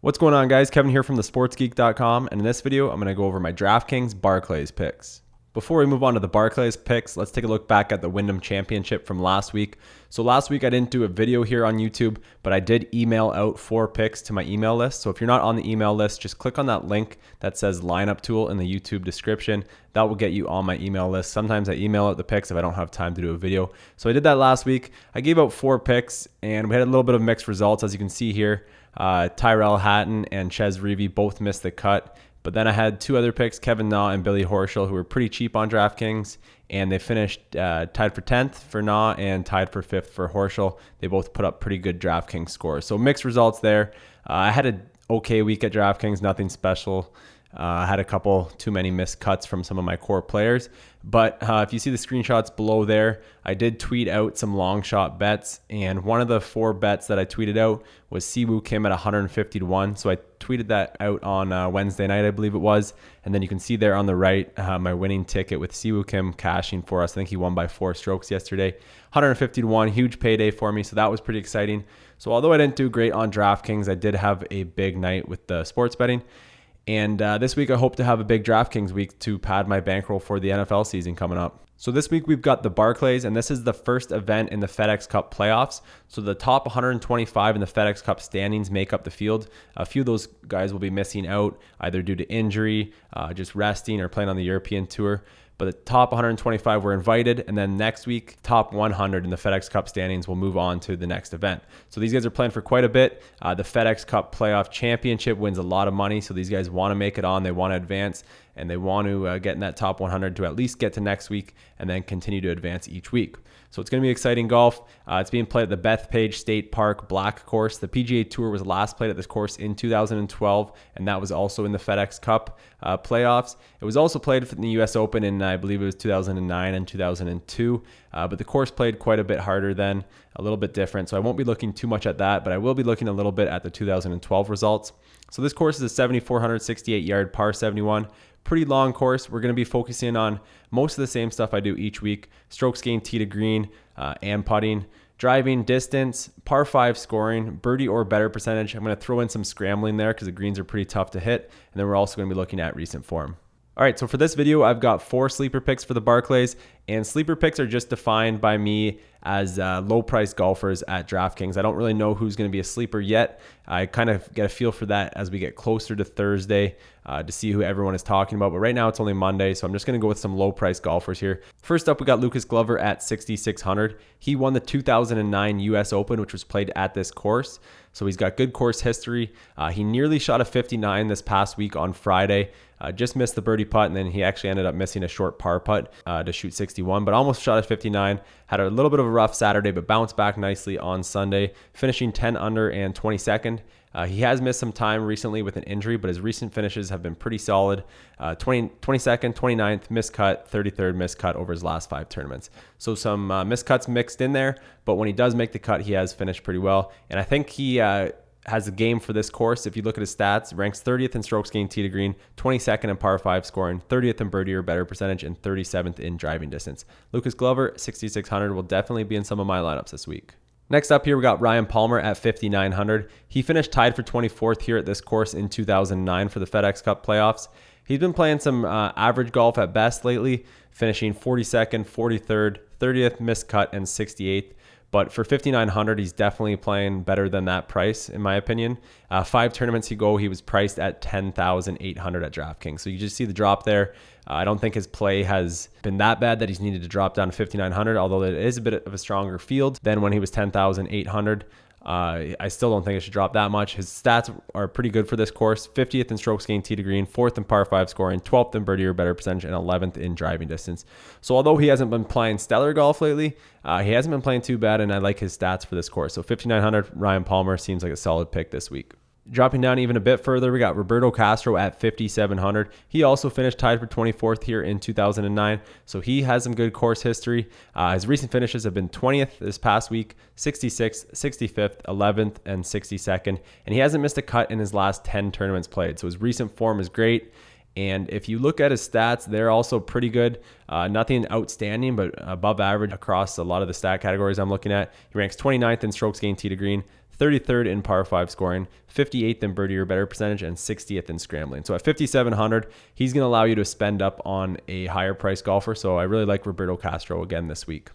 What's going on, guys? Kevin here from thesportsgeek.com, and in this video, I'm going to go over my DraftKings Barclays picks. Before we move on to the Barclays picks, let's take a look back at the Wyndham Championship from last week. So last week I didn't do a video here on YouTube, but I did email out 4 picks to my email list. So if you're not on the email list, just click on that link that says lineup tool in the YouTube description. That will get you on my email list. Sometimes I email out the picks if I don't have time to do a video. So I did that last week. I gave out 4 picks and we had a little bit of mixed results, as you can see here. Tyrell Hatton and Ches Reavie both missed the cut. But then I had 2 other picks, Kevin Na and Billy Horschel, who were pretty cheap on DraftKings, and they finished tied for 10th for Na and tied for 5th for Horschel. They both put up pretty good DraftKings scores. So mixed results there. I had an okay week at DraftKings, nothing special. I had a couple too many missed cuts from some of my core players. But if you see the screenshots below there, I did tweet out some long shot bets. And one of the 4 bets that I tweeted out was Siwoo Kim at 150 to 1. So I tweeted that out on Wednesday night, I believe it was. And then you can see there on the right, my winning ticket with Siwoo Kim cashing for us. I think he won by 4 strokes yesterday. 150 to 1, huge payday for me. So that was pretty exciting. So although I didn't do great on DraftKings, I did have a big night with the sports betting. And this week, I hope to have a big DraftKings week to pad my bankroll for the NFL season coming up. So this week, we've got the Barclays, and this is the first event in the FedEx Cup playoffs. So the top 125 in the FedEx Cup standings make up the field. A few of those guys will be missing out, either due to injury, just resting, or playing on the European Tour. But the top 125 were invited, and then next week, top 100 in the FedEx Cup standings will move on to the next event. So these guys are playing for quite a bit. The FedEx Cup Playoff Championship wins a lot of money, so these guys want to make it on. They want to advance, and they want to get in that top 100 to at least get to next week and then continue to advance each week. So it's going to be exciting golf. It's being played at the Bethpage State Park Black course. The PGA Tour was last played at this course in 2012, and that was also in the FedEx Cup playoffs. It was also played in the U.S. Open in, I believe it was 2009 and 2002, but the course played quite a bit harder then, a little bit different. So I won't be looking too much at that, but I will be looking a little bit at the 2012 results. So this course is a 7,468-yard par 71. Pretty long course. We're going to be focusing on most of the same stuff I do each week: strokes gained, tee to green, and putting, driving, distance, par 5 scoring, birdie or better percentage. I'm going to throw in some scrambling there because the greens are pretty tough to hit. And then we're also going to be looking at recent form. All right, so for this video, I've got 4 sleeper picks for the Barclays, and sleeper picks are just defined by me as low-priced golfers at DraftKings. I don't really know who's going to be a sleeper yet. I kind of get a feel for that as we get closer to Thursday to see who everyone is talking about. But right now, it's only Monday, so I'm just going to go with some low-priced golfers here. First up, we got Lucas Glover at 6,600. He won the 2009 U.S. Open, which was played at this course. So he's got good course history. He nearly shot a 59 this past week on Friday. Just missed the birdie putt, and then he actually ended up missing a short par putt to shoot 61, but almost shot a 59. Had a little bit of a rough Saturday, but bounced back nicely on Sunday, finishing 10 under and 22nd. He has missed some time recently with an injury, but his recent finishes have been pretty solid. 22nd, 29th, miscut, 33rd miscut over his last 5 tournaments. So some miscuts mixed in there, but when he does make the cut, he has finished pretty well. And I think he has a game for this course. If you look at his stats, ranks 30th in strokes gained tee to green, 22nd in par 5 scoring, 30th in birdie or better percentage, and 37th in driving distance. Lucas Glover, 6,600, will definitely be in some of my lineups this week. Next up here, we got Ryan Palmer at 5,900. He finished tied for 24th here at this course in 2009 for the FedEx Cup playoffs. He's been playing some average golf at best lately, finishing 42nd, 43rd, 30th, miscut, and 68th. But for 5,900, he's definitely playing better than that price, in my opinion. 5 tournaments ago, he was priced at 10,800 at DraftKings. So you just see the drop there. I don't think his play has been that bad that he's needed to drop down to 5,900, although it is a bit of a stronger field than when he was 10,800. I still don't think it should drop that much. His stats are pretty good for this course: 50th in strokes gained tee to green, 4th in par 5 scoring, 12th in birdie or better percentage, and 11th in driving distance. So although he hasn't been playing stellar golf lately, he hasn't been playing too bad, and I like his stats for this course. So 5,900, Ryan Palmer seems like a solid pick this week. Dropping down even a bit further, we got Roberto Castro at 5,700. He also finished tied for 24th here in 2009, so he has some good course history. His recent finishes have been 20th this past week, 66th, 65th, 11th, and 62nd, and he hasn't missed a cut in his last 10 tournaments played, so his recent form is great. And if you look at his stats, they're also pretty good. Nothing outstanding, but above average across a lot of the stat categories I'm looking at. He ranks 29th in strokes gained tee to green, 33rd in par 5 scoring, 58th in birdie or better percentage, and 60th in scrambling. So at 5,700, he's going to allow you to spend up on a higher price golfer. So I really like Roberto Castro again this week.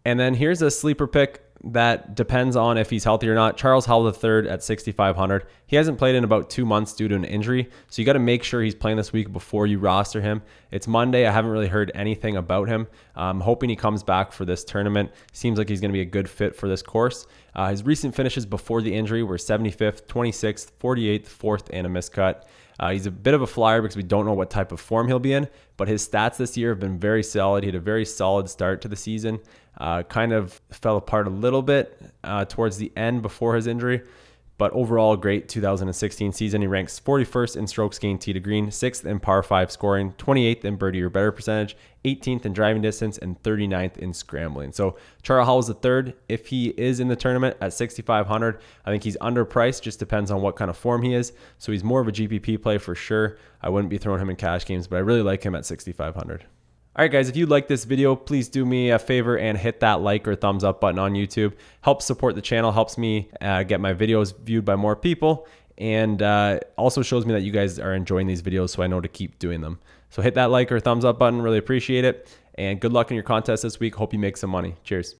And then here's a sleeper pick that depends on if he's healthy or not. Charles Howell III at 6,500. He hasn't played in about 2 months due to an injury, so you got to make sure he's playing this week before you roster him. It's Monday. I haven't really heard anything about him. I'm hoping he comes back for this tournament. Seems like he's going to be a good fit for this course. His recent finishes before the injury were 75th, 26th, 48th, 4th, and a miscut. He's a bit of a flyer because we don't know what type of form he'll be in, but his stats this year have been very solid. He had a very solid start to the season. Kind of fell apart a little bit towards the end before his injury, but overall great 2016 season. He ranks 41st in strokes gained tee to green, 6th in par 5 scoring, 28th in birdie or better percentage, 18th in driving distance, and 39th in scrambling. So Charles Howell's the third. If he is in the tournament at 6,500, I think he's underpriced. Just depends on what kind of form he is. So he's more of a GPP play for sure. I wouldn't be throwing him in cash games, but I really like him at 6,500. All right, guys, if you like this video, please do me a favor and hit that like or thumbs up button on YouTube. Helps support the channel, helps me get my videos viewed by more people, and also shows me that you guys are enjoying these videos so I know to keep doing them. So hit that like or thumbs up button, really appreciate it. And good luck in your contest this week. Hope you make some money. Cheers.